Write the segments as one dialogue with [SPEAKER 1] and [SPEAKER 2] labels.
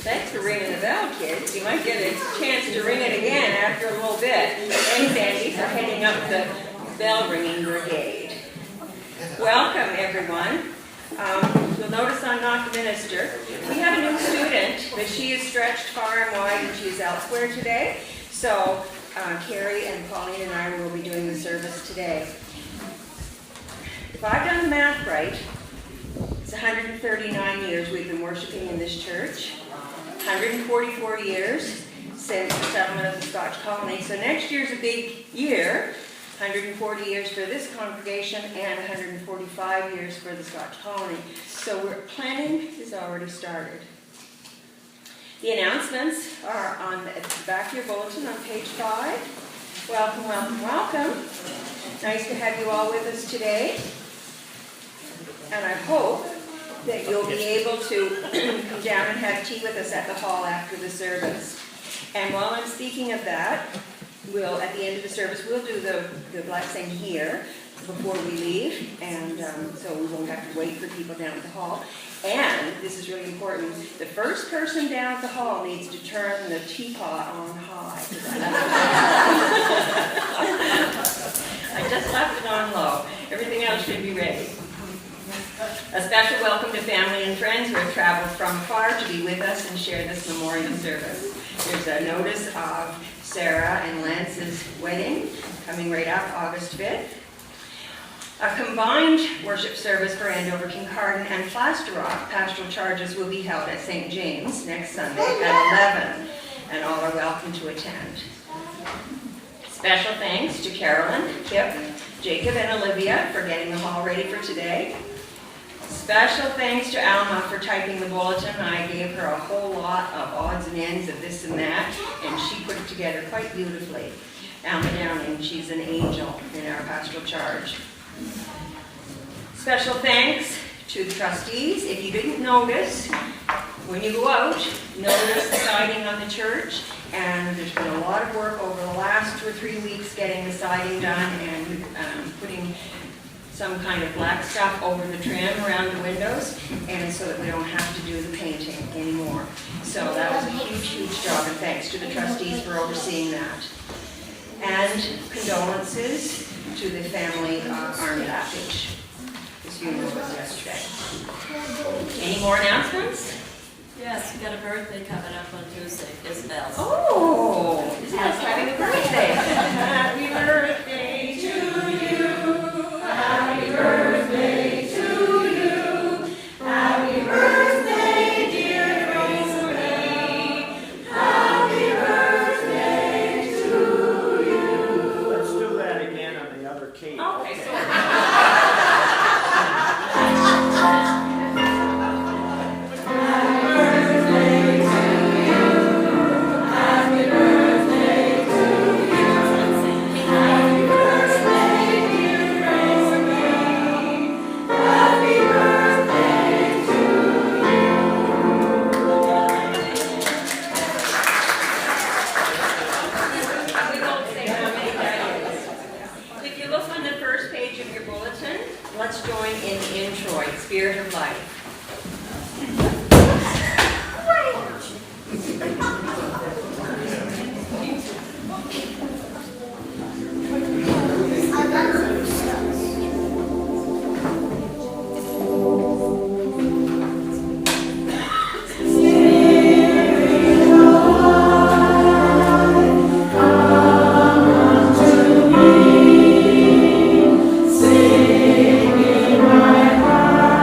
[SPEAKER 1] Thanks for ringing the bell, kids. You might get a chance to ring it again after a little bit. Thanks, Andy, for heading up the bell ringing brigade. Welcome, everyone. You'll notice I'm not the minister. We have a new student, but she is stretched far and wide and she is elsewhere today. So Carrie and Pauline and I will be doing the service today. If I've done the math right, it's 139 years we've been worshiping in this church. 144 years since the settlement of the Scotch colony. So next year's a big year. 140 years for this congregation and 145 years for the Scotch colony. So planning has already started. The announcements are on the back of your bulletin on page 5. Welcome, welcome, welcome. Nice to have you all with us today. And I hope that you'll be able to come down and have tea with us at the hall after the service. And while I'm speaking of that, at the end of the service, we'll do the blessing here before we leave, and so we won't have to wait for people down at the hall. And, this is really important, the first person down at the hall needs to turn the teapot on high. I just left it on low. Everything else should be ready. A special welcome to family and friends who have traveled from far to be with us and share this memorial service. There's a notice of Sarah and Lance's wedding coming right up August 5th. A combined worship service for Andover, Kincardine, and Plaster Rock pastoral charges will be held at St. James next Sunday at 11, and all are welcome to attend. Special thanks to Carolyn, Kip, Jacob, and Olivia for getting the hall ready for today. Special thanks to Alma for typing the bulletin. I gave her a whole lot of odds and ends of this and that, and she put it together quite beautifully. Alma Downing, she's an angel in our pastoral charge. Special thanks to the trustees. If you didn't notice, when you go out, notice the siding on the church, and there's been a lot of work over the last 2 or 3 weeks getting the siding done and putting some kind of black stuff over the trim around the windows, and so that we don't have to do the painting anymore. So that was a huge, huge job, and thanks to the trustees for overseeing that. And condolences to the family of Army Lappage. His funeral was yesterday. Any more announcements?
[SPEAKER 2] Yes, we got a birthday coming up on Tuesday, Isabel's.
[SPEAKER 1] Oh, Isabel's having a birthday. Happy birthday to you. Happy birthday to you. Happy birthday, dear Rosalie. Happy birthday to you.
[SPEAKER 3] Let's do that again on the other key.
[SPEAKER 1] Okay, so let's join in the introit, Spirit of Life.
[SPEAKER 4] Sing in my heart.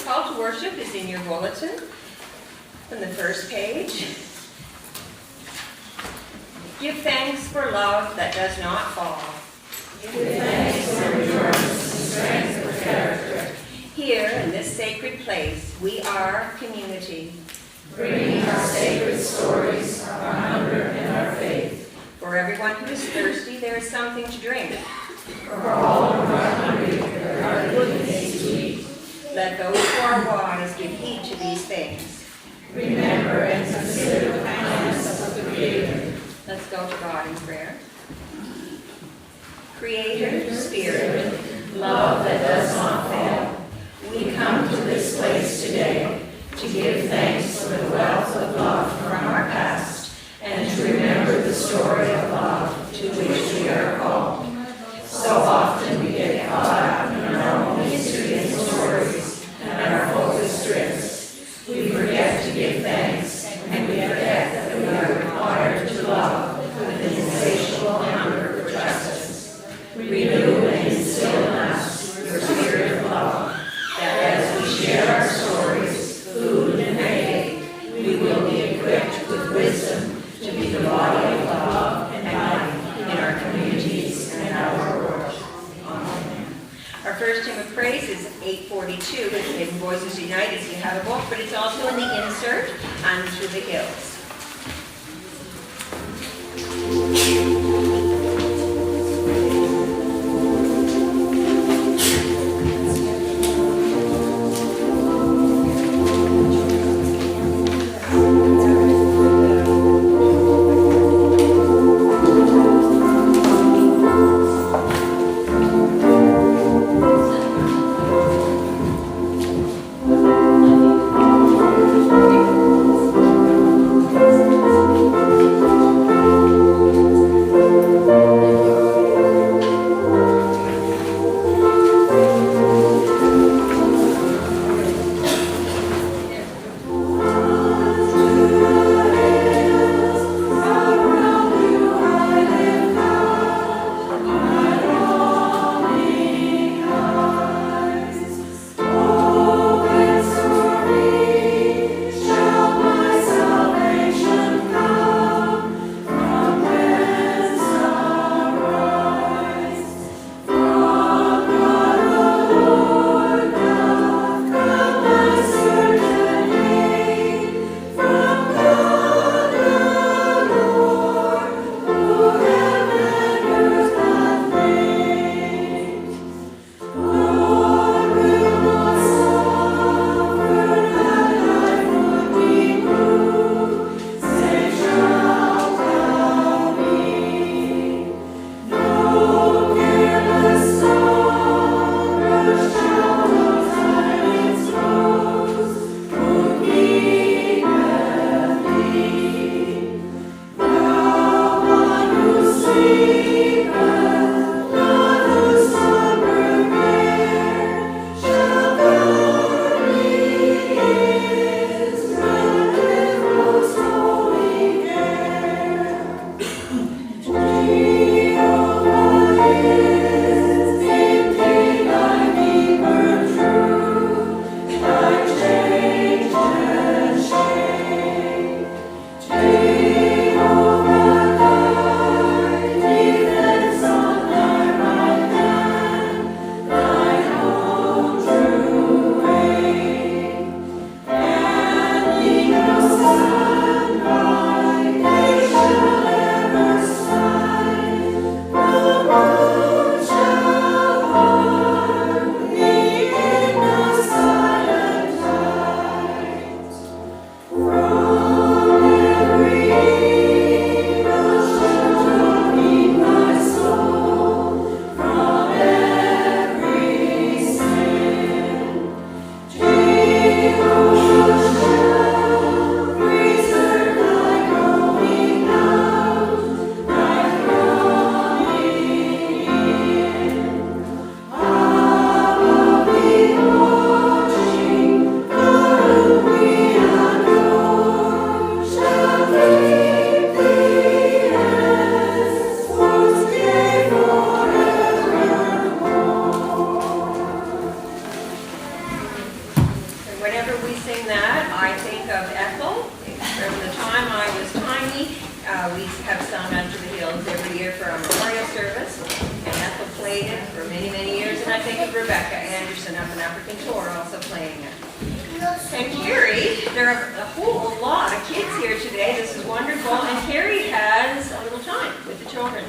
[SPEAKER 1] Call to worship is in your bulletin on the first page. Give thanks for love that does not fall.
[SPEAKER 4] Give thanks for endurance and strength for character.
[SPEAKER 1] Here in this sacred place, we are community.
[SPEAKER 4] Bringing our sacred stories, our hunger and our faith.
[SPEAKER 1] For everyone who is thirsty, there is something to drink.
[SPEAKER 4] For all who are hungry, there are good things to eat.
[SPEAKER 1] Let those who are wise give heed to these things.
[SPEAKER 4] Remember and consider the kindness of the Creator.
[SPEAKER 1] Let's go to God in prayer. Creator, Spirit,
[SPEAKER 4] love that does not fail. We come to this place today to give thanks for the wealth of love from our past and to remember the story of love to which we are called. So often we get caught up in our own history and stories, and our focus drifts. We forget to give thanks, and we forget that we are required to love with an insatiable hunger for justice. Renew and instill in us your spirit of love, that as we share our stories, food and faith, we will be equipped with wisdom to be the body of love and life in our communities and our world. Amen.
[SPEAKER 1] Our first hymn of praise is 842. It's in Voices United, if you have a book, but it's also in the insert and Through the Hills. think of Rebecca Anderson up in African Tor also playing it. And Carrie, there are a whole lot of kids here today. This is wonderful. And Carrie has a little time with the children.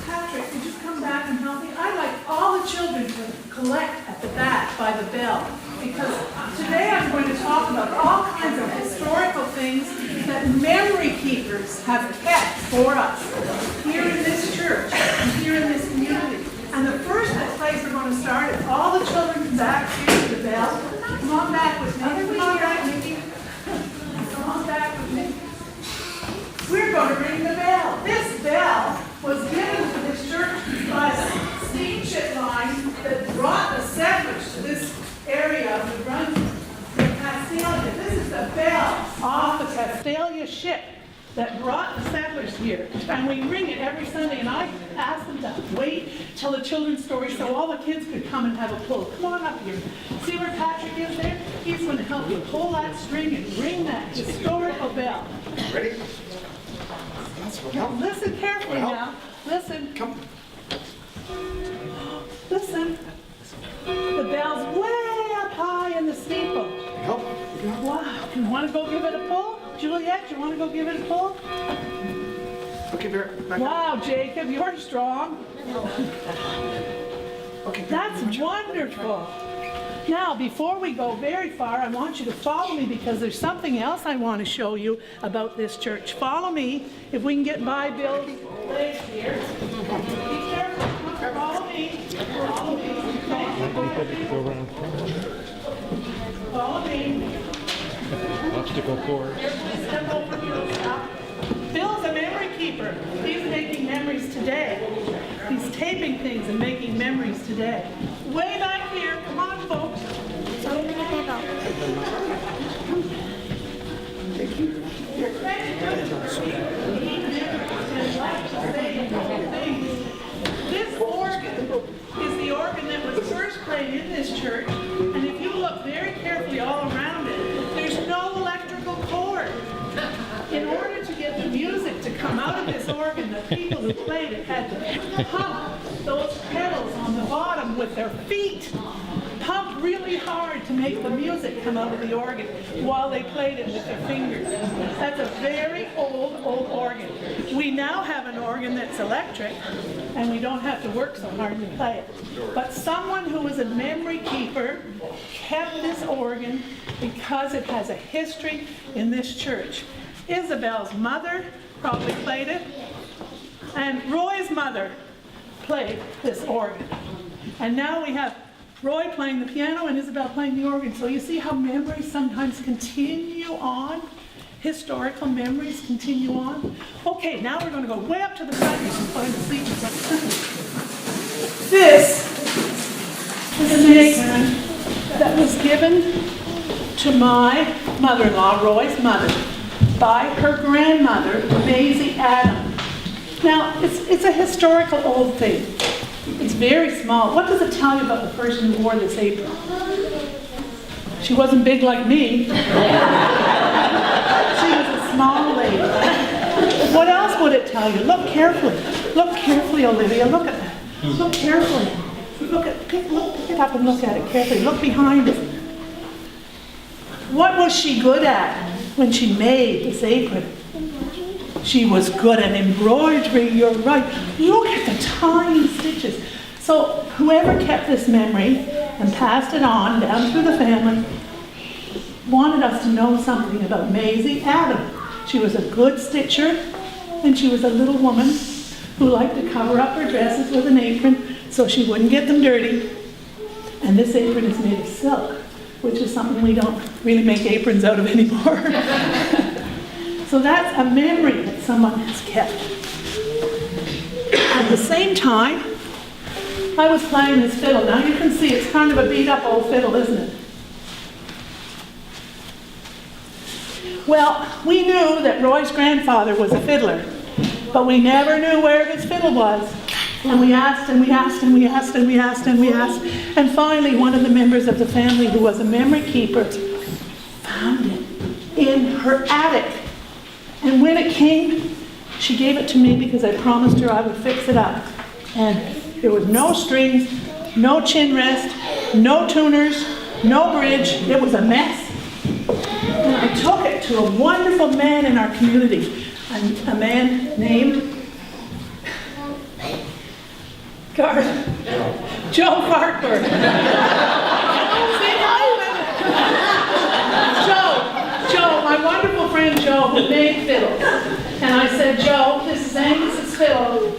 [SPEAKER 5] Patrick, could you come back and help me? I'd like all the children to collect at the back by the bell, because today I'm going to talk about all kinds of historical things that memory keepers have kept for us here in this church and here in this community. And the first place we're going to start is all the children back here to the bell. Come on back with me. Come on back, Nikki. Come on back with me. We're going to ring the bell. This bell was given to this church by the steamship line that brought the settlers to this area of the Brunswick, the Castalia. This is the bell off the Castalia ship that brought the settlers here. And we ring it every Sunday, and I asked them to wait till the children's story so all the kids could come and have a pull. Come on up here. See where Patrick is there? He's going to help you pull that string and ring that historical bell.
[SPEAKER 3] Ready?
[SPEAKER 5] Now, listen carefully now. Listen.
[SPEAKER 3] Come.
[SPEAKER 5] Listen. The bell's way up high in the steeple.
[SPEAKER 3] Help.
[SPEAKER 5] Wow. You want to go give it a pull? Juliet, you want to go give it a pull?
[SPEAKER 3] Okay, Vera, back up.
[SPEAKER 5] Wow, Jacob, you're strong.
[SPEAKER 3] Okay, Vera,
[SPEAKER 5] That's wonderful. Now, before we go very far, I want you to follow me because there's something else I want to show you about this church. Follow me. If we can get by Bill's legs here. Be careful. Follow me. Follow me. Follow me.
[SPEAKER 6] Obstacle course.
[SPEAKER 5] Carefully step over Bill. Stop. Bill's a memory keeper. He's making memories today. He's taping things and making memories today. Way back here. Come on, folks. This organ is the organ that was first played in this church, and if you look very carefully all around it, there's no electrical cord. In order to get the music to come out of this organ, the people who played it had to pump those pedals on the bottom with their feet. Pump really hard to make the music come out of the organ while they played it with their fingers. That's a very old organ. We now have an organ that's electric, and we don't have to work so hard to play it. But someone who was a memory keeper kept this organ because it has a history in this church. Isabel's mother probably played it, and Roy's mother played this organ. And now we have Roy playing the piano and Isabel playing the organ. So you see how memories sometimes continue on? Historical memories continue on? Okay, now we're going to go way up to the front and find a seat. This is an apron that was given to my mother-in-law, Roy's mother, by her grandmother, Maisie Adam. Now, it's a historical old thing. It's very small. What does it tell you about the person who wore this apron? She wasn't big like me. She was a small lady. What else would it tell you? Look carefully. Look carefully, Olivia. Look at that. Look carefully. Pick it up and look at it carefully. Look behind it. What was she good at when she made this apron? She was good at embroidery, you're right. Look at the tiny stitches. So whoever kept this memory and passed it on down through the family wanted us to know something about Maisie Adam. She was a good stitcher, and she was a little woman who liked to cover up her dresses with an apron so she wouldn't get them dirty. And this apron is made of silk, which is something we don't really make aprons out of anymore. So that's a memory that someone has kept. At the same time, I was playing this fiddle. Now you can see it's kind of a beat up old fiddle, isn't it? Well, we knew that Roy's grandfather was a fiddler, but we never knew where his fiddle was. And we asked and we asked and we asked and we asked and we asked. And finally, one of the members of the family who was a memory keeper found it in her attic. And when it came, she gave it to me because I promised her I would fix it up. And there was no strings, no chin rest, no tuners, no bridge. It was a mess. And I took it to a wonderful man in our community, a man named Joe Farquhar. Joe, my wonderful friend Joe, who made fiddles. And I said, Joe, this is Angus's fiddle,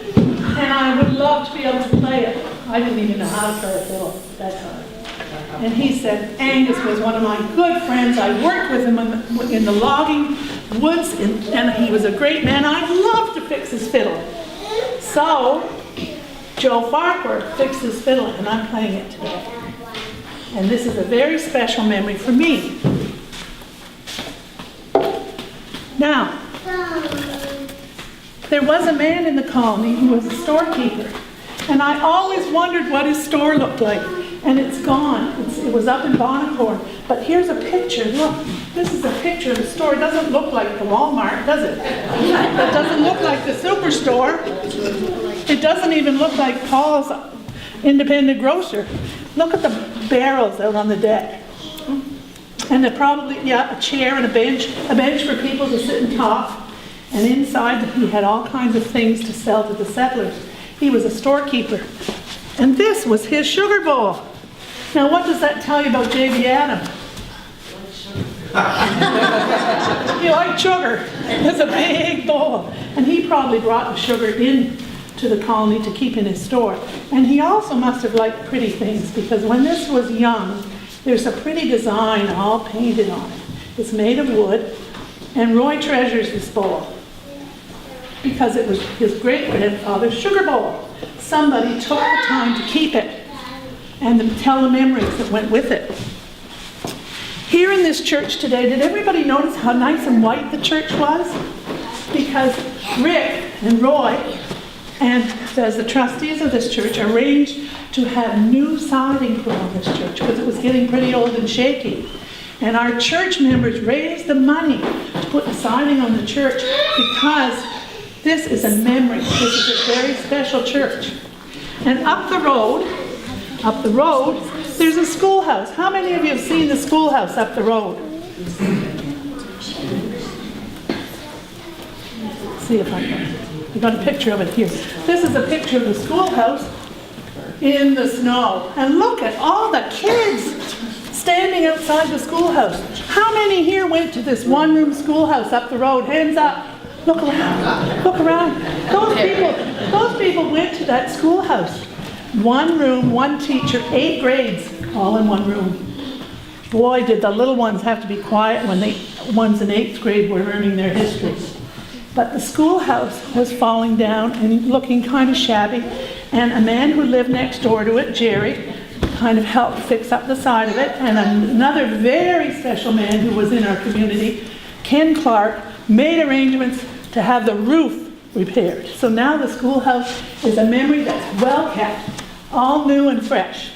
[SPEAKER 5] and I would love to be able to play it. I didn't even know how to play a fiddle at that time. And he said, Angus was one of my good friends. I worked with him in the logging woods, and he was a great man. I'd love to fix his fiddle. So, Joe Farquhar fixed his fiddle, and I'm playing it today. And this is a very special memory for me. Now, there was a man in the colony who was a storekeeper, and I always wondered what his store looked like. And it's gone. It was up in Bonnecorn. But here's a picture. Look, this is a picture of the store. It doesn't look like the Walmart, does it? It doesn't look like the Superstore. It doesn't even look like Paul's independent grocer. Look at the barrels out on the deck. And probably, a chair and a bench for people to sit and talk. And inside, he had all kinds of things to sell to the settlers. He was a storekeeper. And this was his sugar bowl. Now, what does that tell you about J.B. Adam? He liked sugar. It's a big bowl. And he probably brought the sugar in to the colony to keep in his store. And he also must have liked pretty things, because when this was young, there's a pretty design all painted on it. It's made of wood, and Roy treasures this bowl because it was his great-grandfather's sugar bowl. Somebody took the time to keep it and to tell the memories that went with it. Here in this church today, did everybody notice how nice and white the church was? Because Rick and Roy, and as the trustees of this church, arranged to have new siding put on this church because it was getting pretty old and shaky. And our church members raised the money to put the siding on the church because this is a memory. This is a very special church. And up the road, there's a schoolhouse. How many of you have seen the schoolhouse up the road? Let's see if I got a picture of it here. This is a picture of the schoolhouse in the snow. And look at all the kids standing outside the schoolhouse. How many here went to this one-room schoolhouse up the road? Hands up. Look around. Look around. Those people went to that schoolhouse. One room, one teacher, 8 grades, all in one room. Boy, did the little ones have to be quiet when the ones in 8th grade were learning their history. But the schoolhouse was falling down and looking kind of shabby. And a man who lived next door to it, Jerry, kind of helped fix up the side of it. And another very special man who was in our community, Ken Clark, made arrangements to have the roof repaired. So now the schoolhouse is a memory that's well kept, all new and fresh.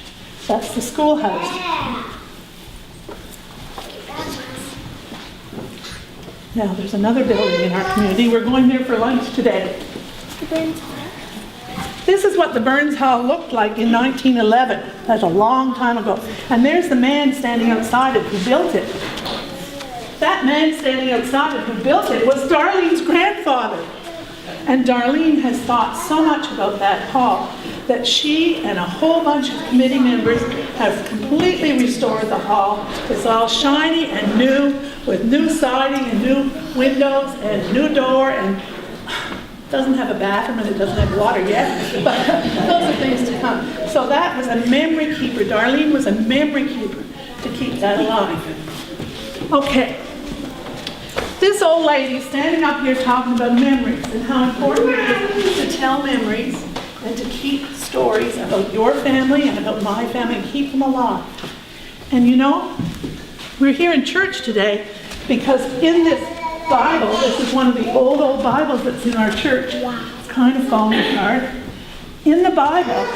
[SPEAKER 5] That's the schoolhouse. Now there's another building in our community. We're going there for lunch today. This is what the Burns Hall looked like in 1911. That's a long time ago. And there's the man standing outside it who built it. That man standing outside it who built it was Darlene's grandfather. And Darlene has thought so much about that hall that she and a whole bunch of committee members have completely restored the hall. It's all shiny and new with new siding and new windows and new door, and it doesn't have a bathroom and it doesn't have water yet, but those are things to come. So that was a memory keeper. Darlene was a memory keeper to keep that alive. Okay. This old lady standing up here talking about memories and how important it is to tell memories and to keep stories about your family and about my family and keep them alive. And you know, we're here in church today because in this Bible, this is one of the old Bibles that's in our church. It's kind of falling apart. In the Bible,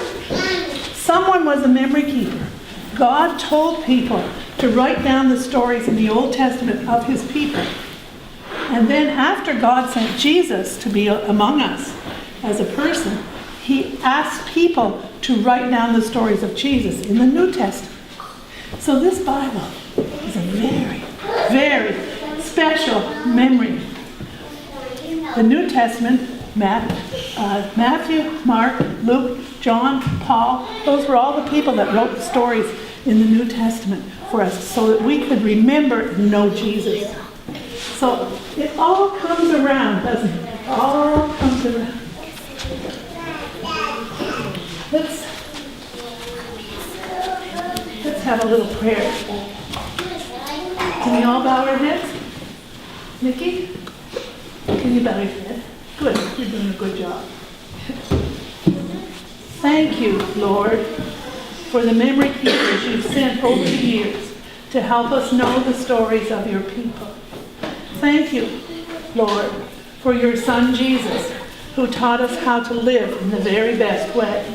[SPEAKER 5] someone was a memory keeper. God told people to write down the stories in the Old Testament of his people. And then after God sent Jesus to be among us as a person, he asked people to write down the stories of Jesus in the New Testament. So this Bible is a very, very special memory. The New Testament, Matthew, Mark, Luke, John, Paul, those were all the people that wrote the stories in the New Testament for us so that we could remember and know Jesus. So it all comes around, doesn't it? It all comes around. Let's have a little prayer. Can we all bow our heads? Nikki? Can you bow your head? Good. You're doing a good job. Thank you, Lord, for the memory keepers you've sent over the years to help us know the stories of your people. Thank you, Lord, for your Son Jesus, who taught us how to live in the very best way.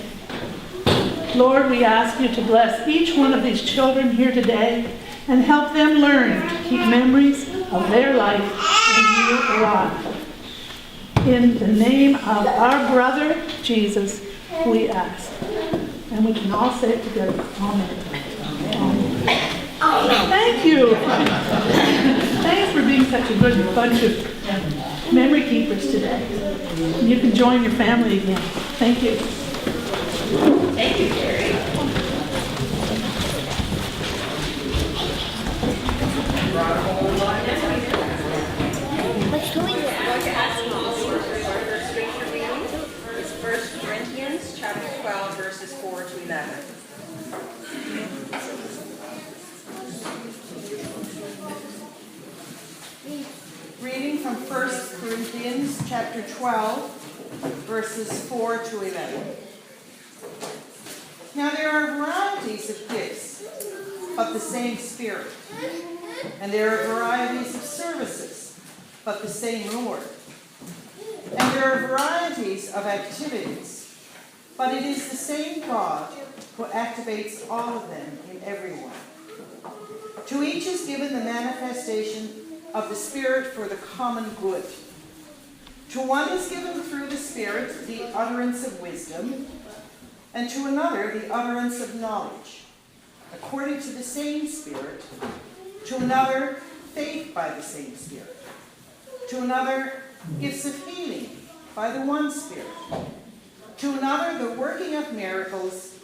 [SPEAKER 5] Lord, we ask you to bless each one of these children here today and help them learn to keep memories of their life and you alive. In the name of our brother, Jesus, we ask. And we can all say it together. Amen. Thank you. Thanks for being such a good bunch of memory keepers today. You can join your family again. Thank you.
[SPEAKER 1] Thank you, Carrie. Brought a whole lot of memories.
[SPEAKER 4] What's doing
[SPEAKER 1] I'm going to ask you to read our first scripture reading. It's 1 Corinthians chapter 12, verses 4 to 11.
[SPEAKER 7] Reading from 1 Corinthians chapter 12, verses 4 to 11. Now there are varieties of gifts, but the same Spirit. And there are varieties of services, but the same Lord. And there are varieties of activities, but it is the same God who activates all of them in everyone. To each is given the manifestation of the Spirit for the common good. To one is given through the Spirit the utterance of wisdom, and to another the utterance of knowledge, according to the same Spirit, to another faith by the same Spirit, to another gifts of healing by the one Spirit, to another the working of miracles,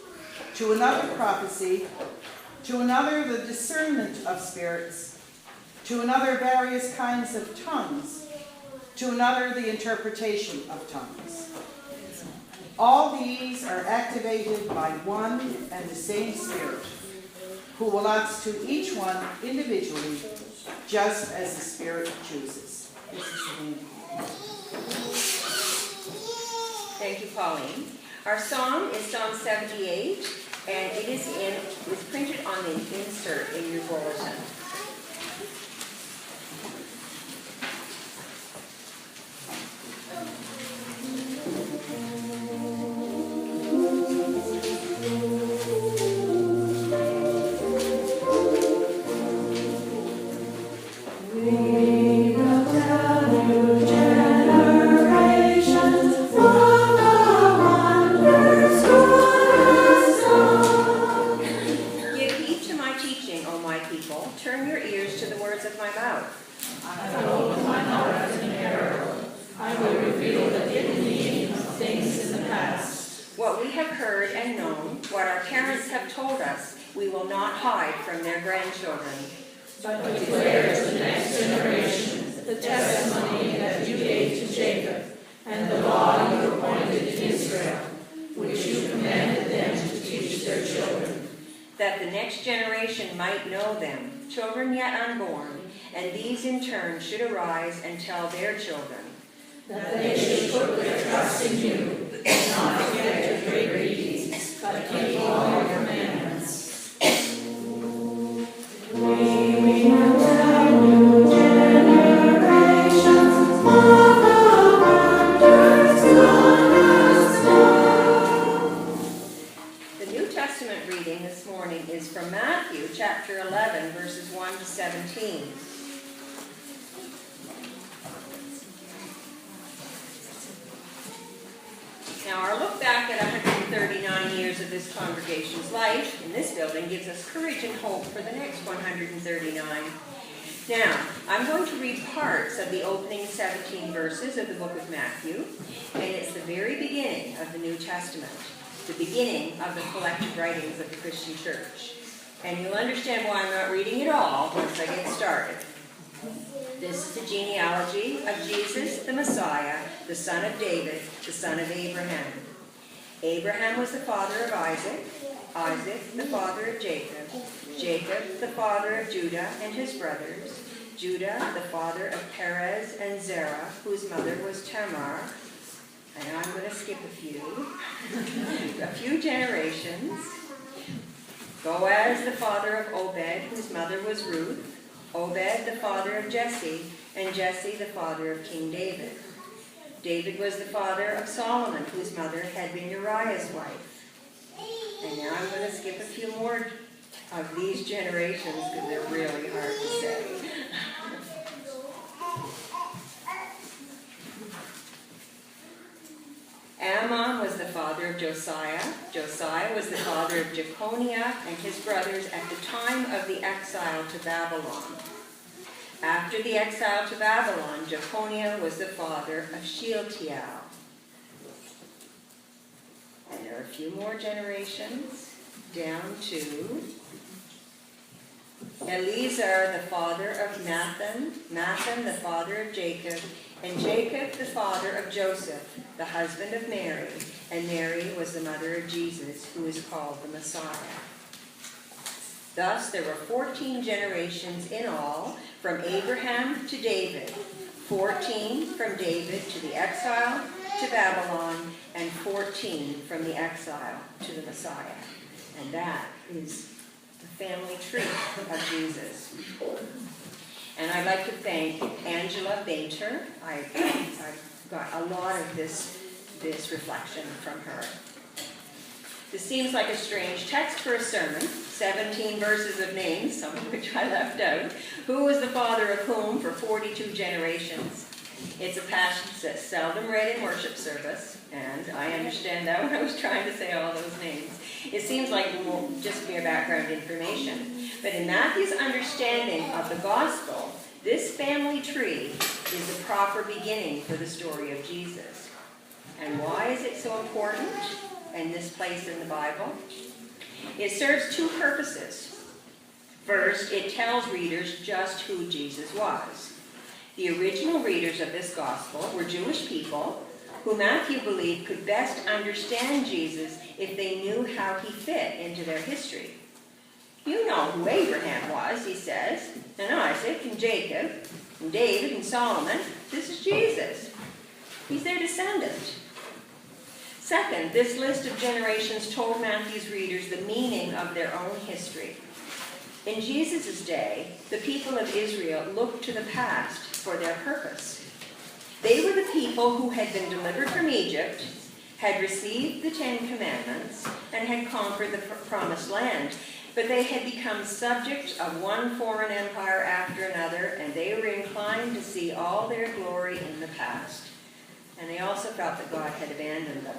[SPEAKER 7] to another prophecy, to another the discernment of spirits, to another various kinds of tongues, to another the interpretation of tongues. All these are activated by one and the same Spirit, who allots to each one individually, just as the Spirit chooses. This is the name.
[SPEAKER 1] Thank you, Pauline. Our song is Psalm 78, and it is printed on the insert in your bulletin. What we have heard and known, what our parents have told us, we will not hide from their grandchildren.
[SPEAKER 4] but declare to the next generation the testimony that you gave to Jacob and the law you appointed in Israel, which you commanded them to teach their children.
[SPEAKER 1] That the next generation might know them, children yet unborn, and these in turn should arise and tell their children.
[SPEAKER 4] That they should put their trust in you, and not forget your great deeds, but keep all your commandments. We will tell new generations of the wonders God has done.
[SPEAKER 1] The New Testament reading this morning is from Matthew chapter 11, verses 1 to 17. Now, our look back years of this congregation's life in this building gives us courage and hope for the next 139. Now, I'm going to read parts of the opening 17 verses of the book of Matthew, and it's the very beginning of the New Testament, the beginning of the collected writings of the Christian church. And you'll understand why I'm not reading it all once I get started. This is the genealogy of Jesus, the Messiah, the son of David, the son of Abraham. Abraham was the father of Isaac, Isaac the father of Jacob, Jacob the father of Judah and his brothers, Judah the father of Perez and Zerah, whose mother was Tamar. And I'm going to skip a few generations. Boaz the father of Obed, whose mother was Ruth, Obed the father of Jesse, and Jesse the father of King David. David was the father of Solomon, whose mother had been Uriah's wife. And now I'm going to skip a few more of these generations because they're really hard to say. Ammon was the father of Josiah. Josiah was the father of Jeconiah and his brothers at the time of the exile to Babylon. After the exile to Babylon, Jeconiah was the father of Shealtiel. And there are a few more generations down to Eleazar, the father of Nathan, Nathan, the father of Jacob, and Jacob, the father of Joseph, the husband of Mary, and Mary was the mother of Jesus, who is called the Messiah. Thus, there were 14 generations in all, from Abraham to David, 14 from David to the exile to Babylon, and 14 from the exile to the Messiah. And that is the family tree of Jesus. And I'd like to thank Angela Bainter. I've got a lot of this reflection from her. This seems like a strange text for a sermon, 17 verses of names, some of which I left out. Who was the father of whom for 42 generations? It's a passage that's seldom read in worship service, and I understand that when I was trying to say all those names. It seems like just mere background information. But in Matthew's understanding of the gospel, this family tree is the proper beginning for the story of Jesus. And why is it so important in this place in the Bible? It serves two purposes. First, it tells readers just who Jesus was. The original readers of this gospel were Jewish people who Matthew believed could best understand Jesus if they knew how he fit into their history. You know who Abraham was, he says, and Isaac and Jacob and David and Solomon. This is Jesus. He's their descendant. Second, this list of generations told Matthew's readers the meaning of their own history. In Jesus' day, the people of Israel looked to the past for their purpose. They were the people who had been delivered from Egypt, had received the Ten Commandments, and had conquered the Promised Land. But they had become subjects of one foreign empire after another, and they were inclined to see all their glory in the past. And they also felt that God had abandoned them.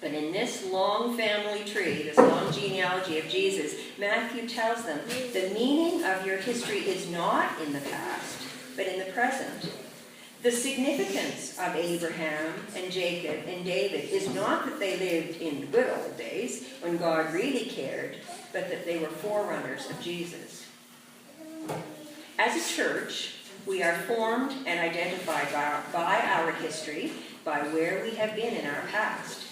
[SPEAKER 1] But in this long family tree, this long genealogy of Jesus, Matthew tells them the meaning of your history is not in the past, but in the present. The significance of Abraham and Jacob and David is not that they lived in the good old days when God really cared, but that they were forerunners of Jesus. As a church, we are formed and identified by our history, by where we have been in our past.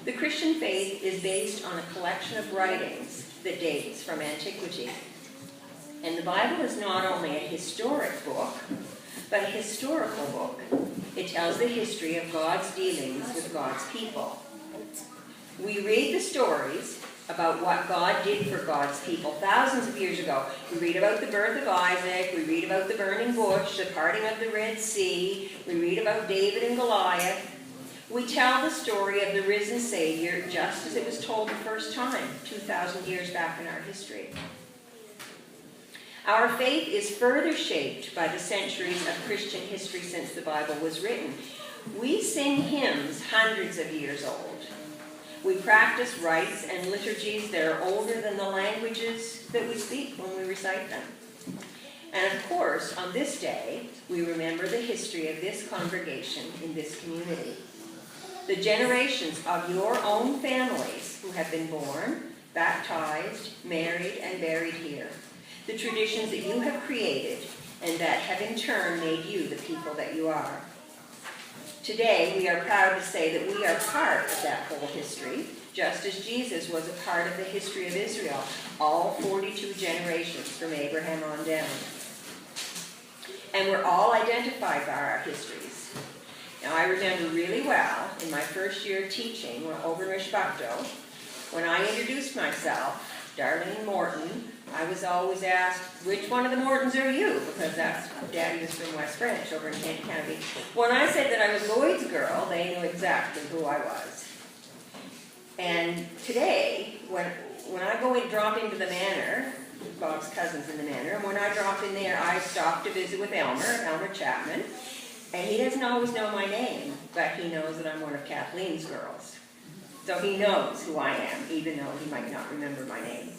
[SPEAKER 1] The Christian faith is based on a collection of writings that dates from antiquity. And the Bible is not only a historic book, but a historical book. It tells the history of God's dealings with God's people. We read the stories about what God did for God's people thousands of years ago. We read about the birth of Isaac, we read about the burning bush, the parting of the Red Sea, we read about David and Goliath. We tell the story of the risen Savior just as it was told the first time, 2,000 years back in our history. Our faith is further shaped by the centuries of Christian history since the Bible was written. We sing hymns hundreds of years old. We practice rites and liturgies that are older than the languages that we speak when we recite them. And of course, on this day, we remember the history of this congregation in this community. The generations of your own families who have been born, baptized, married, and buried here. The traditions that you have created and that have in turn made you the people that you are. Today, we are proud to say that we are part of that whole history, just as Jesus was a part of the history of Israel, all 42 generations from Abraham on down. And we're all identified by our histories. Now, I remember really well in my first year of teaching over in Mishpachto, when I introduced myself, Darlene Morton, I was always asked, which one of the Mortons are you? Because that's Daddy was from West French over in Kincardine. When I said that I was Lloyd's girl, they knew exactly who I was. And today, when I go and drop into the manor, Bob's cousin's in the manor, and when I drop in there, I stop to visit with Elmer Chapman, and he doesn't always know my name, but he knows that I'm one of Kathleen's girls. So he knows who I am, even though he might not remember my name.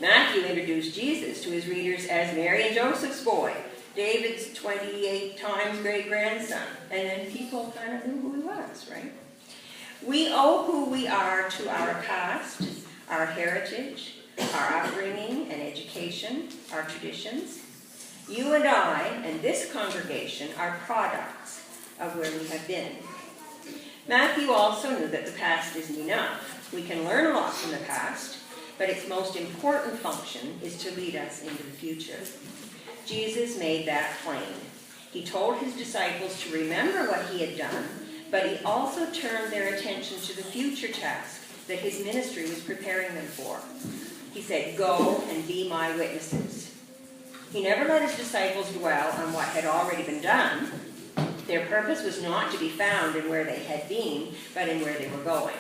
[SPEAKER 1] Matthew introduced Jesus to his readers as Mary and Joseph's boy, David's 28 times great-grandson, and then people kind of knew who he was, right? We owe who we are to our past, our heritage, our upbringing and education, our traditions. You and I and this congregation are products of where we have been. Matthew also knew that the past isn't enough. We can learn a lot from the past, but its most important function is to lead us into the future. Jesus made that plain. He told his disciples to remember what he had done, but he also turned their attention to the future task that his ministry was preparing them for. He said, "Go and be my witnesses." He never let his disciples dwell on what had already been done. Their purpose was not to be found in where they had been, but in where they were going.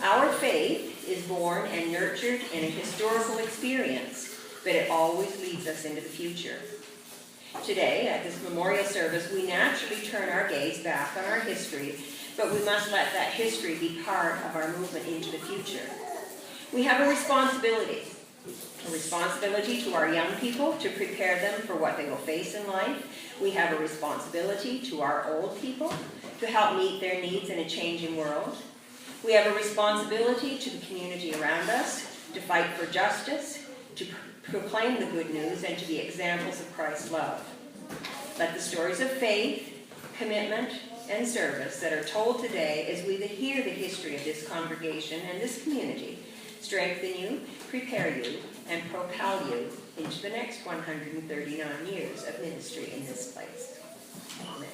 [SPEAKER 1] Our faith is born and nurtured in a historical experience, but it always leads us into the future. Today, at this memorial service, we naturally turn our gaze back on our history, but we must let that history be part of our movement into the future. We have a responsibility to our young people to prepare them for what they will face in life. We have a responsibility to our old people to help meet their needs in a changing world. We have a responsibility to the community around us to fight for justice, to proclaim the good news, and to be examples of Christ's love. Let the stories of faith, commitment, and service that are told today as we hear the history of this congregation and this community strengthen you, prepare you, and propel you into the next 139 years of ministry in this place. Amen.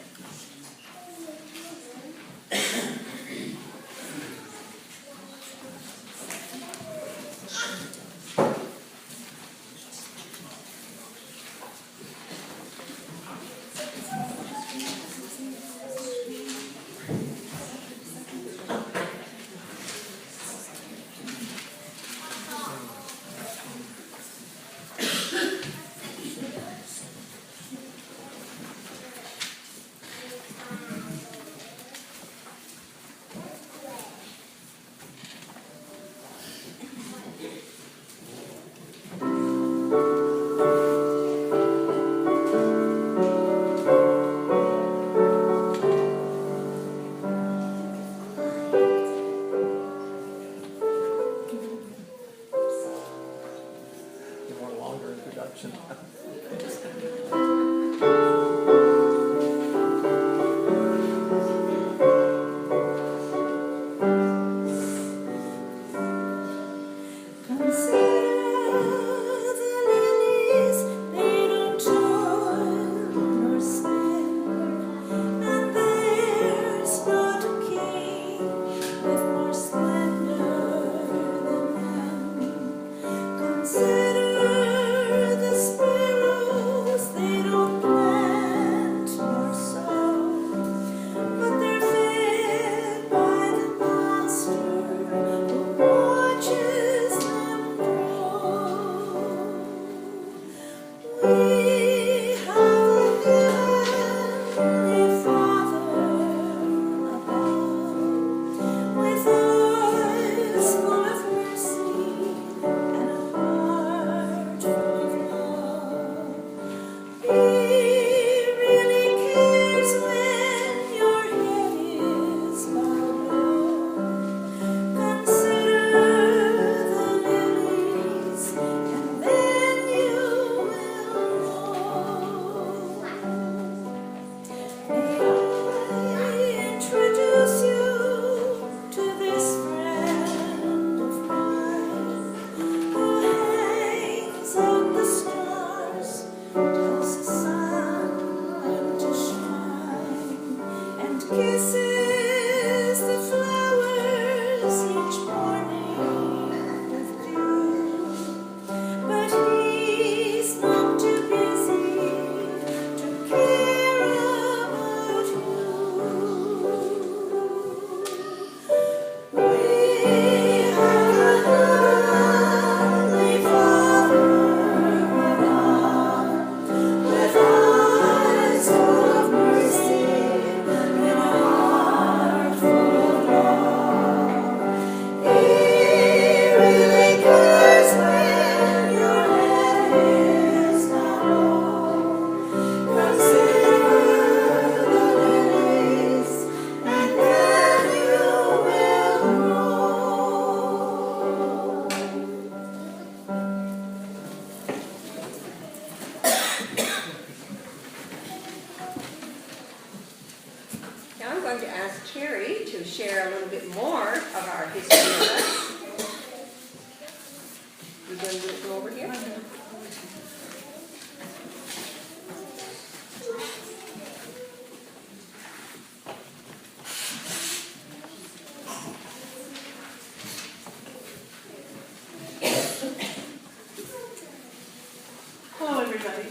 [SPEAKER 5] everybody.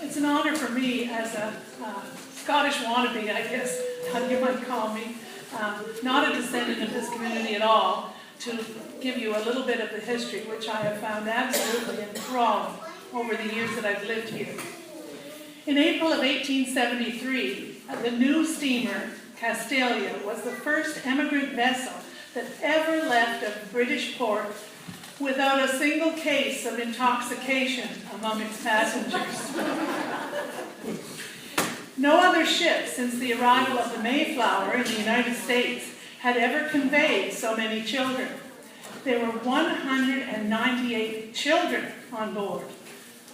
[SPEAKER 5] It's an honor for me as a Scottish wannabe, I guess, how you might call me, not a descendant of this community at all, to give you a little bit of the history, which I have found absolutely enthralling over the years that I've lived here. In April of 1873, the new steamer, Castalia, was the first emigrant vessel that ever left a British port without a single case of intoxication among its passengers. No other ship since the arrival of the Mayflower in the United States had ever conveyed so many children. There were 198 children on board,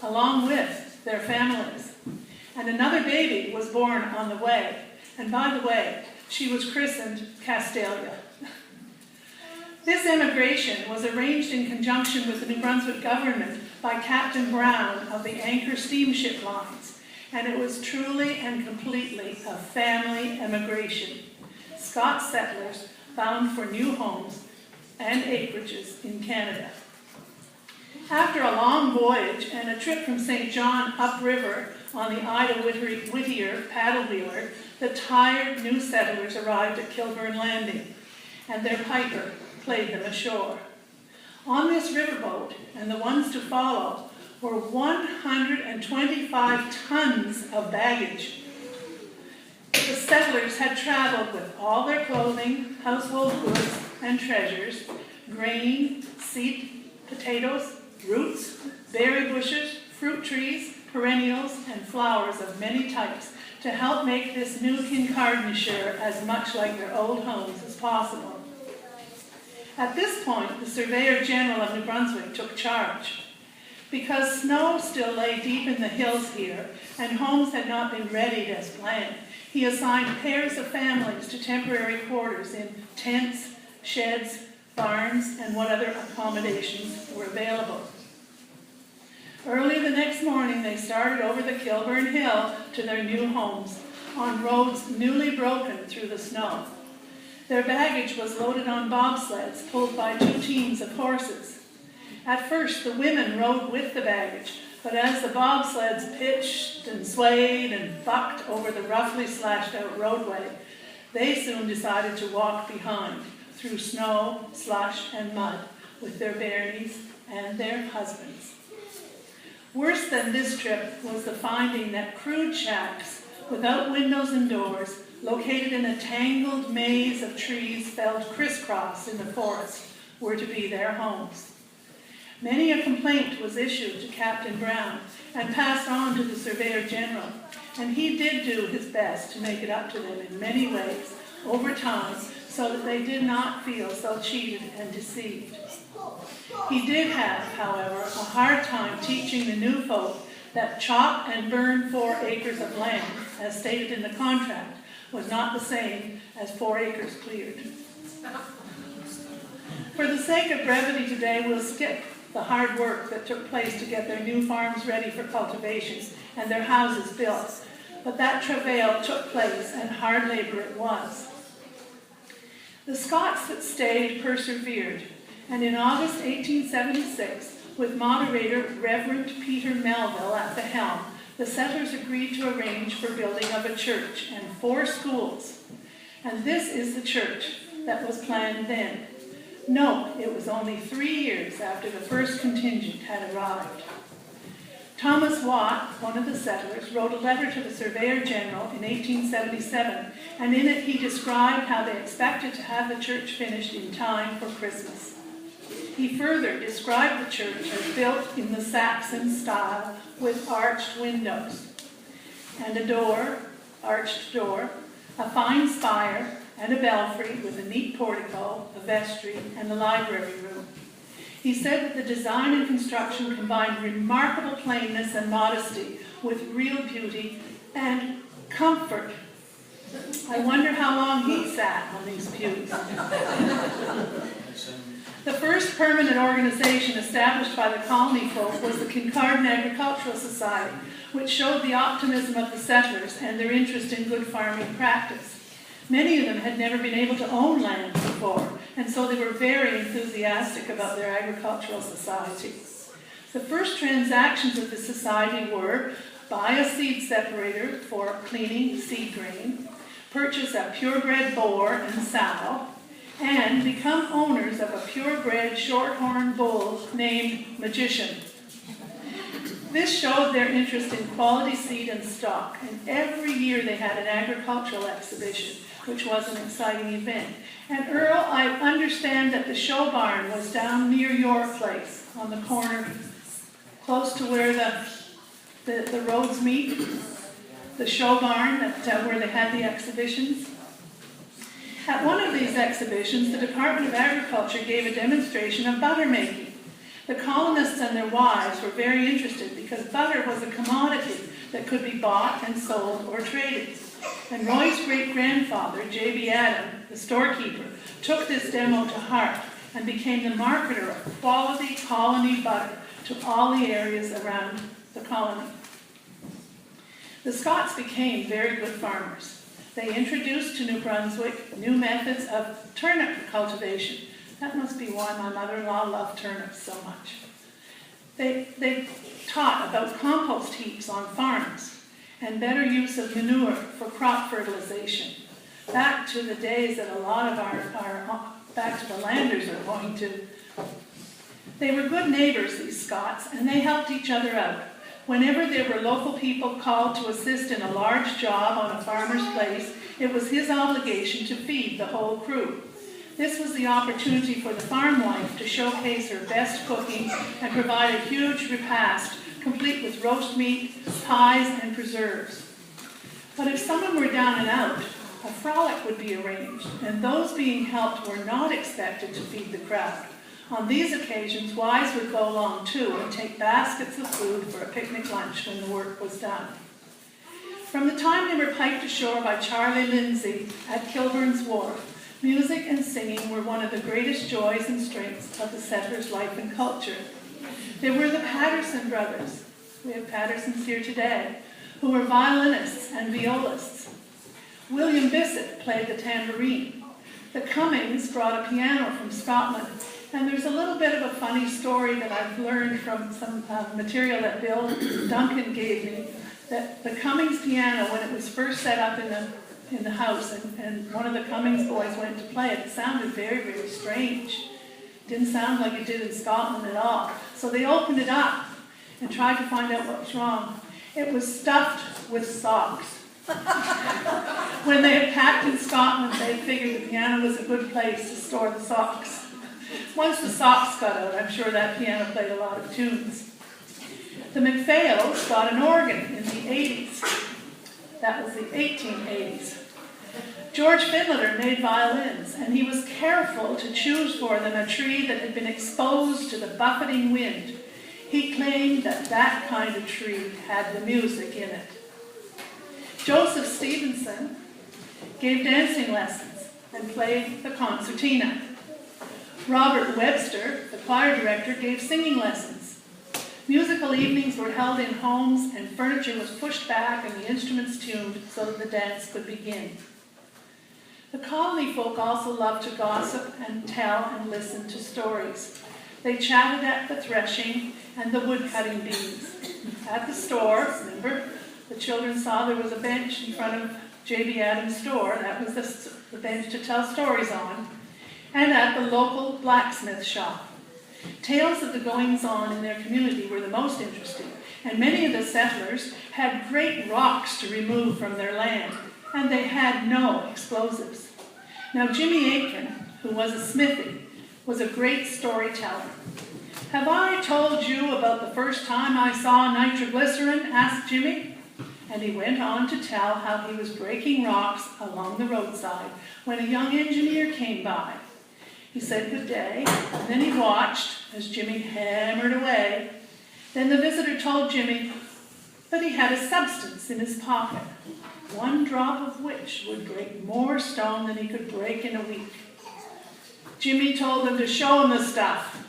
[SPEAKER 5] along with their families. And another baby was born on the way. And by the way, she was christened Castalia. This emigration was arranged in conjunction with the New Brunswick government by Captain Brown of the Anchor Steamship Lines, and it was truly and completely a family emigration. Scots settlers bound for new homes and acreages in Canada. After a long voyage and a trip from St. John upriver on the Ida Whittier paddle wheeler, the tired new settlers arrived at Kilburn Landing, and their piper played them ashore. On this riverboat, and the ones to follow, were 125 tons of baggage. The settlers had traveled with all their clothing, household goods, and treasures, grain, seed, potatoes, roots, berry bushes, fruit trees, perennials, and flowers of many types to help make this new Kincardine as much like their old homes as possible. At this point, the Surveyor General of New Brunswick took charge. Because snow still lay deep in the hills here, and homes had not been readied as planned, he assigned pairs of families to temporary quarters in tents, sheds, barns, and what other accommodations were available. Early the next morning, they started over the Kilburn Hill to their new homes, on roads newly broken through the snow. Their baggage was loaded on bobsleds pulled by 2 teams of horses. At first, the women rode with the baggage, but as the bobsleds pitched and swayed and bucked over the roughly slashed-out roadway, they soon decided to walk behind through snow, slush, and mud with their bairnies and their husbands. Worse than this trip was the finding that crude shacks without windows and doors, located in a tangled maze of trees felled crisscross in the forest, were to be their homes. Many a complaint was issued to Captain Brown and passed on to the Surveyor General, and he did do his best to make it up to them in many ways over time so that they did not feel so cheated and deceived. He did have, however, a hard time teaching the new folk that chop and burn 4 acres of land, as stated in the contract, was not the same as 4 acres cleared. For the sake of brevity today, we'll skip the hard work that took place to get their new farms ready for cultivations and their houses built. But that travail took place, and hard labor it was. The Scots that stayed persevered, and in August 1876, with moderator Reverend Peter Melville at the helm, the settlers agreed to arrange for building of a church and 4 schools. And this is the church that was planned then. Note, it was only 3 years after the first contingent had arrived. Thomas Watt, one of the settlers, wrote a letter to the Surveyor General in 1877, and in it he described how they expected to have the church finished in time for Christmas. He further described the church as built in the Saxon style with arched windows, and a door, arched door, a fine spire, and a belfry with a neat portico, a vestry, and a library room. He said that the design and construction combined remarkable plainness and modesty with real beauty and comfort. I wonder how long he sat on these pews. The first permanent organization established by the colony folk was the Kincardine Agricultural Society, which showed the optimism of the settlers and their interest in good farming practice. Many of them had never been able to own land before, and so they were very enthusiastic about their agricultural society. The first transactions of the society were buy a seed separator for cleaning seed grain, purchase a purebred boar and sow, and become owners of a purebred shorthorn bull named Magician. This showed their interest in quality seed and stock, and every year they had an agricultural exhibition, which was an exciting event. And Earl, I understand that the show barn was down near your place, on the corner, close to where the roads meet, the show barn where they had the exhibitions. At one of these exhibitions, the Department of Agriculture gave a demonstration of butter making. The colonists and their wives were very interested because butter was a commodity that could be bought and sold or traded. And Roy's great-grandfather, J.B. Adam, the storekeeper, took this demo to heart and became the marketer of quality colony butter to all the areas around the colony. The Scots became very good farmers. They introduced to New Brunswick new methods of turnip cultivation. That must be why my mother-in-law loved turnips so much. They taught about compost heaps on farms and better use of manure for crop fertilization. Back to the days that a lot of our back to the landers are going to. They were good neighbors, these Scots, and they helped each other out. Whenever there were local people called to assist in a large job on a farmer's place, it was his obligation to feed the whole crew. This was the opportunity for the farm wife to showcase her best cooking and provide a huge repast, complete with roast meat, pies, and preserves. But if someone were down and out, a frolic would be arranged, and those being helped were not expected to feed the crowd. On these occasions, wives would go along too and take baskets of food for a picnic lunch when the work was done. From the time they were piped ashore by Charlie Lindsay at Kilburn's Wharf, music and singing were one of the greatest joys and strengths of the settlers' life and culture. There were the Patterson brothers, we have Pattersons here today, who were violinists and violists. William Bissett played the tambourine. The Cummings brought a piano from Scotland. And there's a little bit of a funny story that I've learned from some material that Bill Duncan gave me, that the Cummings piano, when it was first set up in the house, and one of the Cummings boys went to play it, it sounded very, very strange. It didn't sound like it did in Scotland at all. So they opened it up and tried to find out what was wrong. It was stuffed with socks. When they had packed in Scotland, they figured the piano was a good place to store the socks. Once the socks got out, I'm sure that piano played a lot of tunes. The McPhails got an organ in the 80s. That was the 1880s. George Fidler made violins, and he was careful to choose for them a tree that had been exposed to the buffeting wind. He claimed that that kind of tree had the music in it. Joseph Stevenson gave dancing lessons and played the concertina. Robert Webster, the choir director, gave singing lessons. Musical evenings were held in homes, and furniture was pushed back and the instruments tuned so that the dance could begin. The colony folk also loved to gossip and tell and listen to stories. They chatted at the threshing and the wood-cutting bees. At the store, remember, the children saw there was a bench in front of J.B. Adams' store. That was the bench to tell stories on. And at the local blacksmith shop. Tales of the goings-on in their community were the most interesting, and many of the settlers had great rocks to remove from their land, and they had no explosives. Now Jimmy Aitken, who was a smithy, was a great storyteller. "Have I told you about the first time I saw nitroglycerin?" asked Jimmy. And he went on to tell how he was breaking rocks along the roadside when a young engineer came by. He said good day, and then he watched as Jimmy hammered away. Then the visitor told Jimmy that he had a substance in his pocket, one drop of which would break more stone than he could break in a week. Jimmy told him to show him the stuff.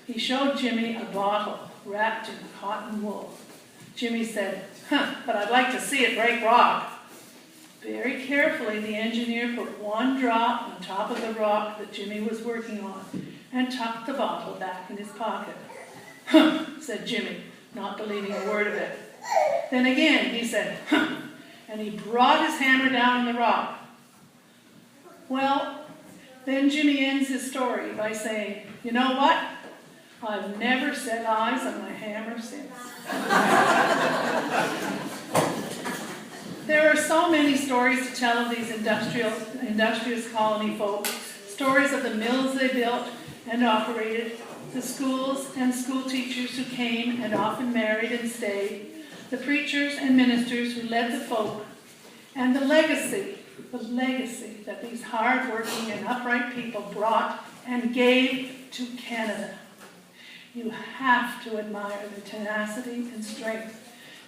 [SPEAKER 5] He showed Jimmy a bottle wrapped in cotton wool. Jimmy said, "But I'd like to see it break rock." Very carefully, the engineer put one drop on top of the rock that Jimmy was working on and tucked the bottle back in his pocket. "Huh," said Jimmy, not believing a word of it. Then again he said, "Huh," and he brought his hammer down on the rock. Well, then Jimmy ends his story by saying, "You know what? I've never set eyes on my hammer since." There are so many stories to tell of these industrious colony folk. Stories of the mills they built and operated, the schools and school teachers who came and often married and stayed, the preachers and ministers who led the folk, and the legacy that these hard-working and upright people brought and gave to Canada. You have to admire the tenacity and strength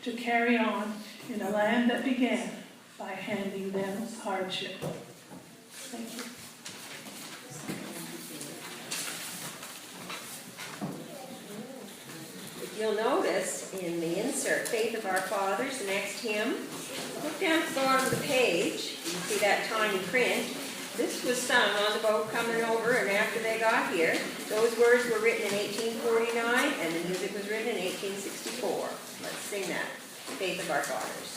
[SPEAKER 5] to carry on in a land that began by handing them hardship. Thank you.
[SPEAKER 1] If you'll notice in the insert, Faith of Our Fathers, the next hymn, look down at the bottom of the page, you can see that tiny print. This was sung on the boat coming over, and after they got here, those words were written in 1849, and the music was written in 1864. Let's sing that, Faith of Our Fathers.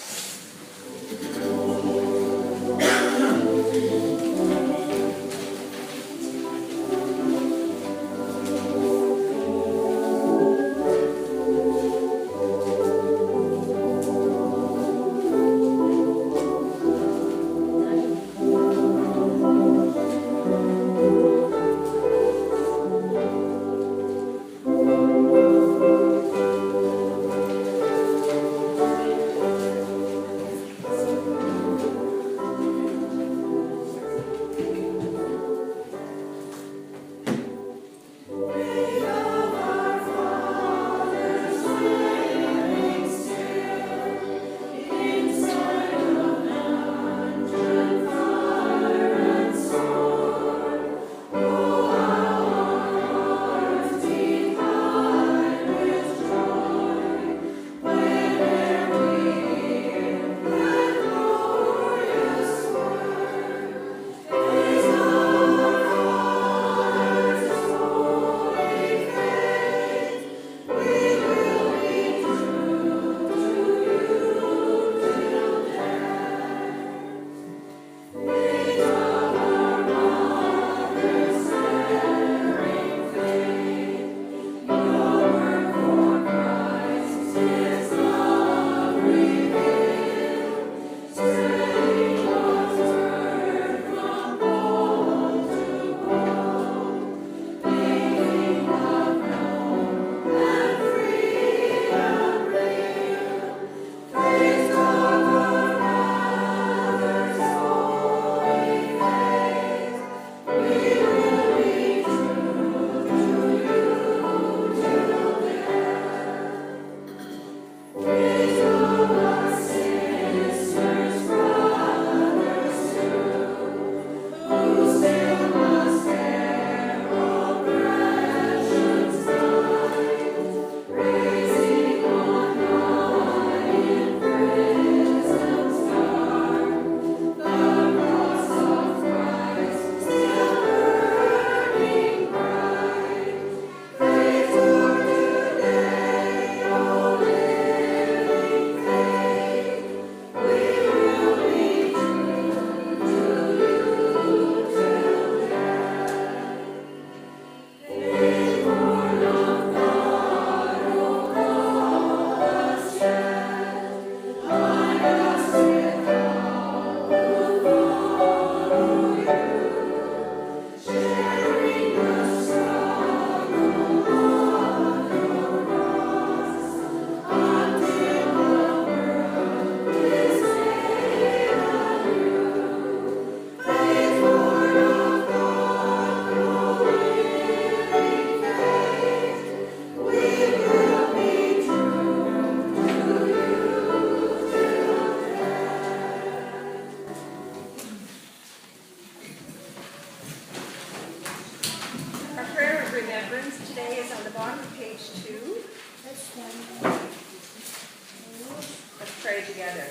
[SPEAKER 4] together.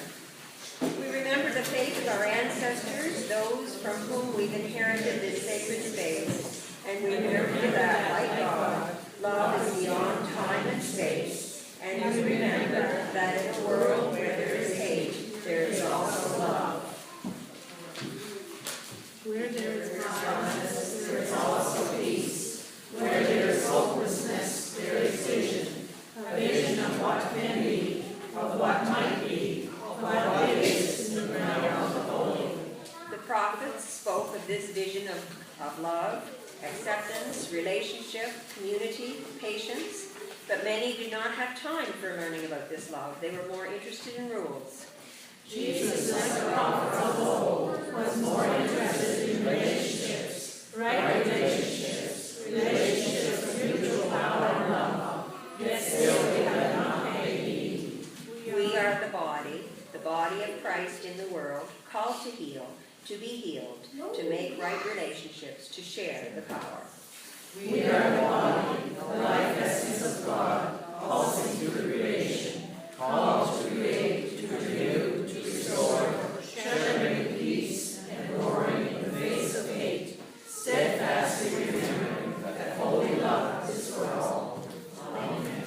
[SPEAKER 4] We remember the faith of our ancestors, those from whom we've inherited this sacred space, and we remember that, like God, love is beyond time
[SPEAKER 1] justice, relationship, community, patience. But many did not have time for learning about this love. They were more interested in rules.
[SPEAKER 4] Jesus, like the prophets of old, was more interested in relationships, right relationships, relationships of mutual power and love. Yet still they had not paid heed.
[SPEAKER 1] We are the body of Christ in the world, called to heal, to be healed, to make right relationships, to share the power.
[SPEAKER 4] We are the body, the life essence of God, pulsing through creation, called to create, to renew, to restore, shuddering peace and roaring in the face of hate, steadfastly remembering that holy love is for all. Amen.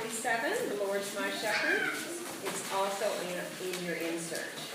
[SPEAKER 1] 47, The Lord's My Shepherd. It's also in your insert.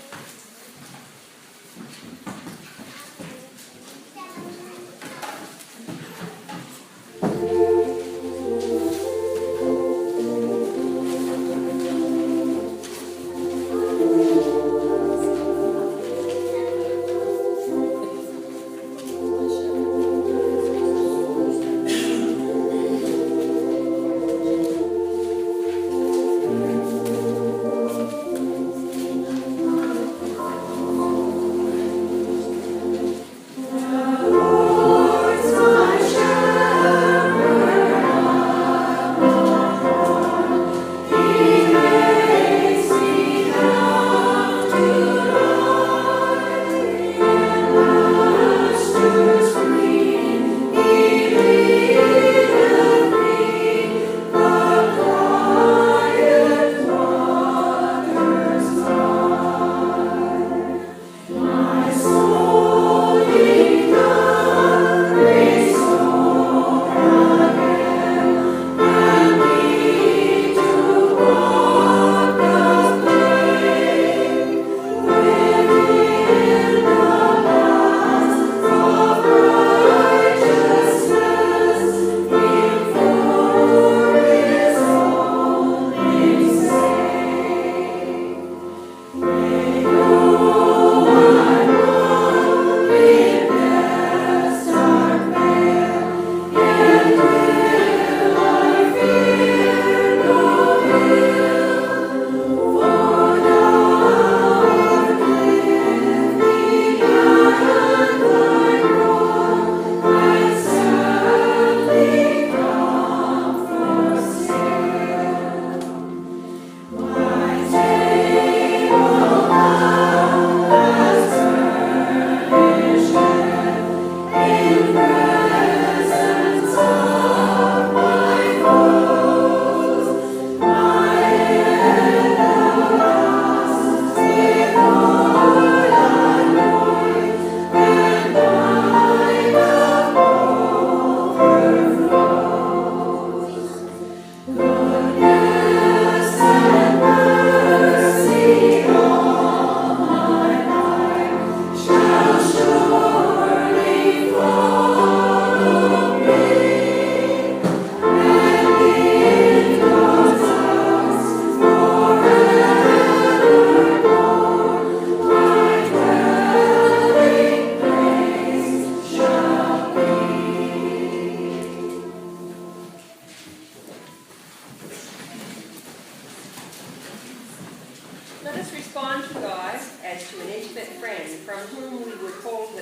[SPEAKER 1] Let us respond to God as to an intimate friend from whom we withhold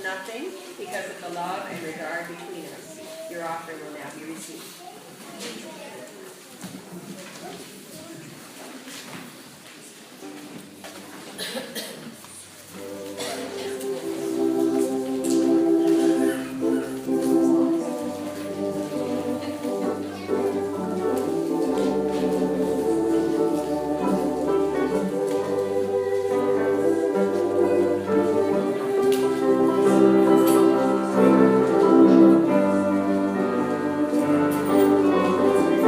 [SPEAKER 1] nothing because of the love and regard between us. Your offering will now be received.
[SPEAKER 4] Thank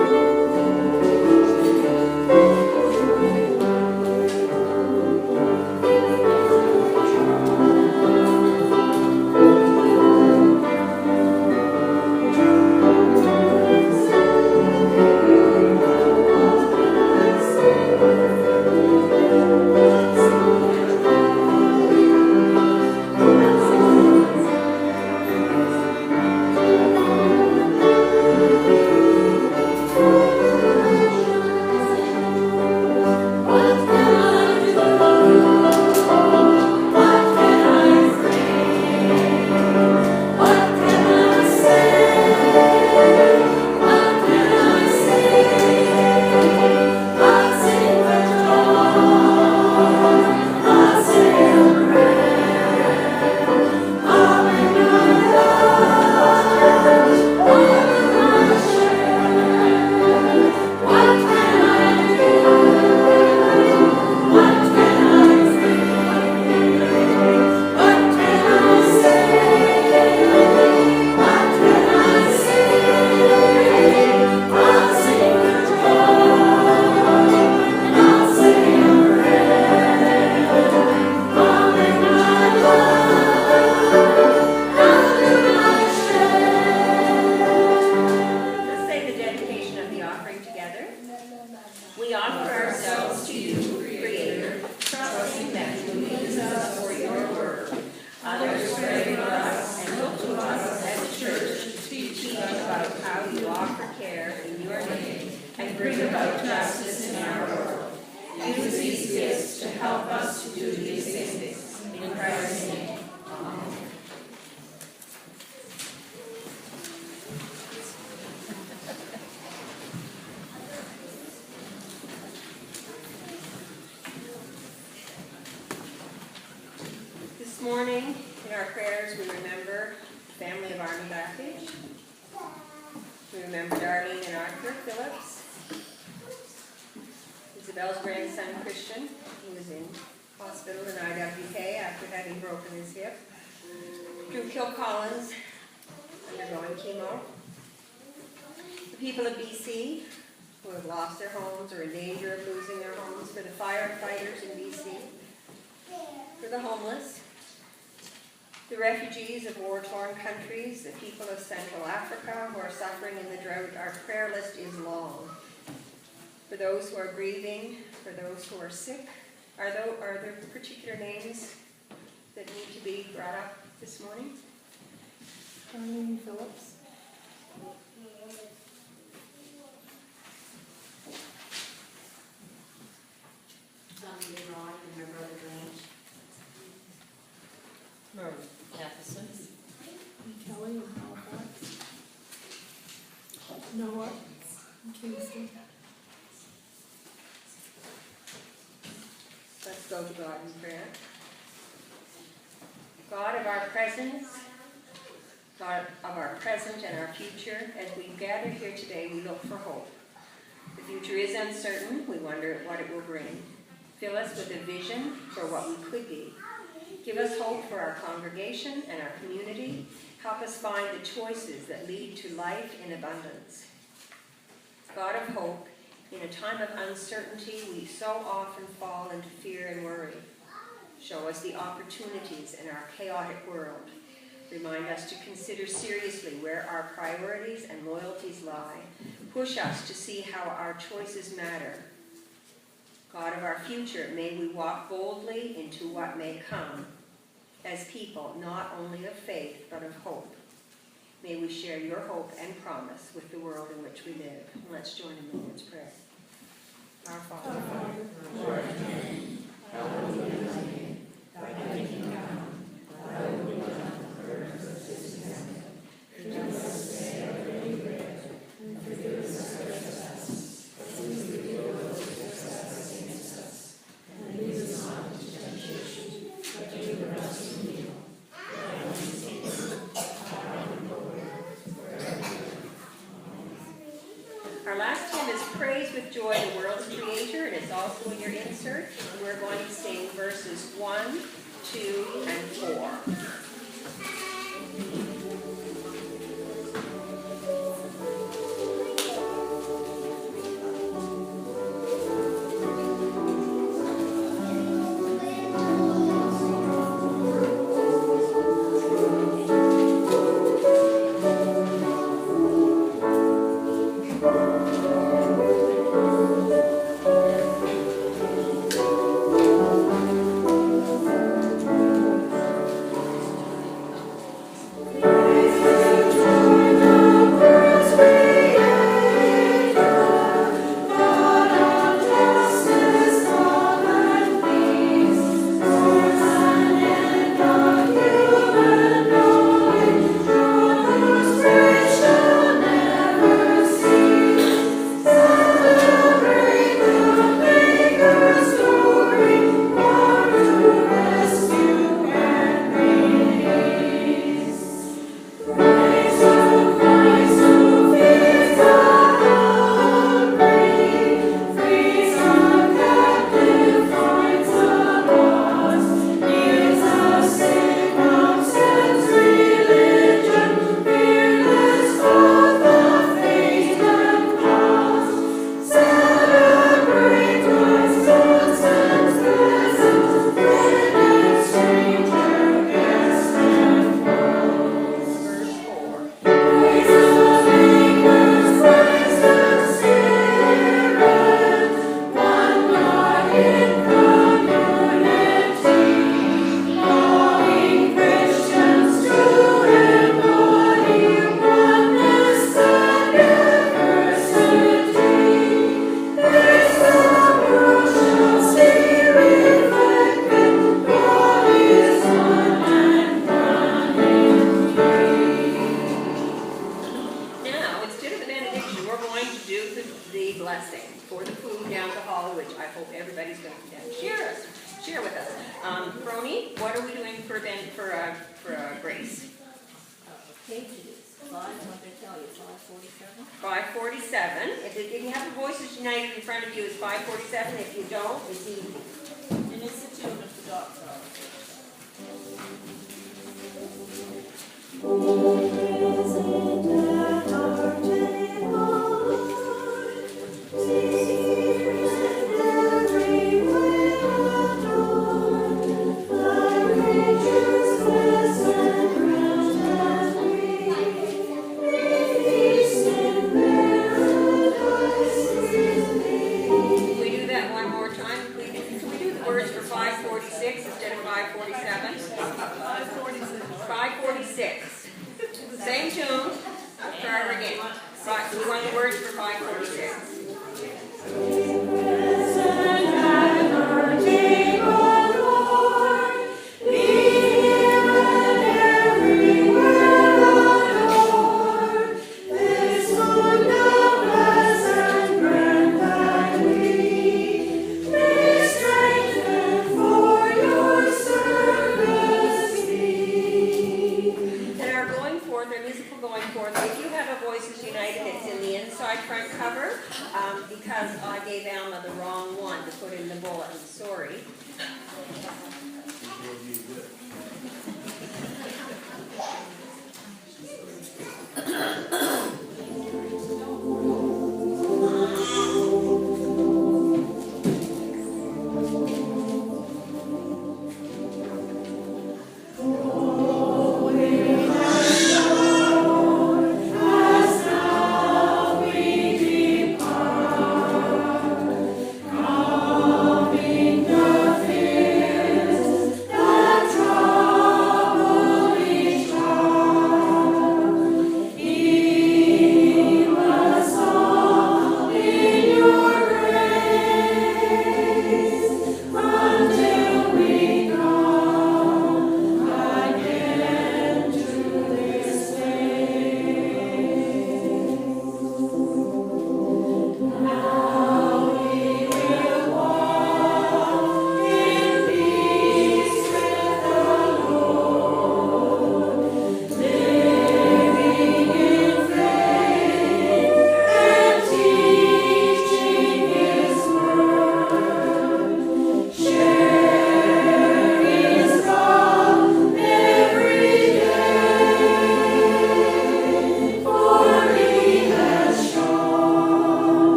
[SPEAKER 1] We offer ourselves to you, Creator, trusting that you will use us for your work. Others pray for us and look to us as a church to teach about how you offer care in your name and bring about justice in our world. Use these gifts to help us to do these things. In Christ's name. Amen. This morning, in our prayers, we remember the family of Army Lackage. We remember Darlene and Arthur Phillips, Isabel's grandson Christian, who was in hospital in IWK after having broken his hip. Drew Kilcollins, undergoing chemo. The people of BC, who have lost their homes or in danger of losing their homes. For the firefighters in BC. For the homeless. The refugees of war-torn countries, the people of Central Africa who are suffering in the drought. Our prayer list is long. For those who are grieving, for those who are sick. Are there particular names that need to be brought up this morning?
[SPEAKER 7] Darlene Phillips.
[SPEAKER 2] Leroy and her brother Grange. Merle Matheson.
[SPEAKER 5] Kelly in Halifax. Noah in Kingston.
[SPEAKER 1] Let's go to God in prayer. God of our presence, God of our present and our future, as we gather here today, we look for hope. The future is uncertain. We wonder what it will bring. Fill us with a vision for what we could be. Give us hope for our congregation and our community. Help us find the choices that lead to life in abundance. God of hope, in a time of uncertainty, we so often fall into fear and worry. Show us the opportunities in our chaotic world. Remind us to consider seriously where our priorities and loyalties lie. Push us to see how our choices matter. God of our future, may we walk boldly into what may come as people not only of faith but of hope. May we share your hope and promise with the world in which we live. And let's join in the Lord's Prayer. Our Father, who art in heaven, hallowed be thy name. Thy kingdom come, thy will be done on earth as it is in heaven. Give us this day our daily bread, and forgive us our trespasses, as we forgive those who trespass against us. And lead us not into temptation, but deliver us from evil. For thine is the kingdom, power, and glory, forever. Our last hymn is Praise with Joy, the World's Creator, and it's also in your insert. We're going to sing verses 1, 2, and 4. which I hope everybody's going to share with us. Brony, what are we doing for Grace?
[SPEAKER 2] Page is 5, what they tell you, 547.
[SPEAKER 1] 547. If you have the Voices United in front of you, it's 547. If you don't, it's easy.
[SPEAKER 2] And it's the tune of the dog's
[SPEAKER 1] Words for 546 instead of 547. 546. Same tune. Start again. We want the words for 546. Because I gave Alma the wrong one to put in the bulletin. Sorry.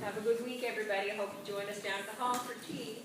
[SPEAKER 1] Have a good week, everybody. I hope you join us down at the hall for tea.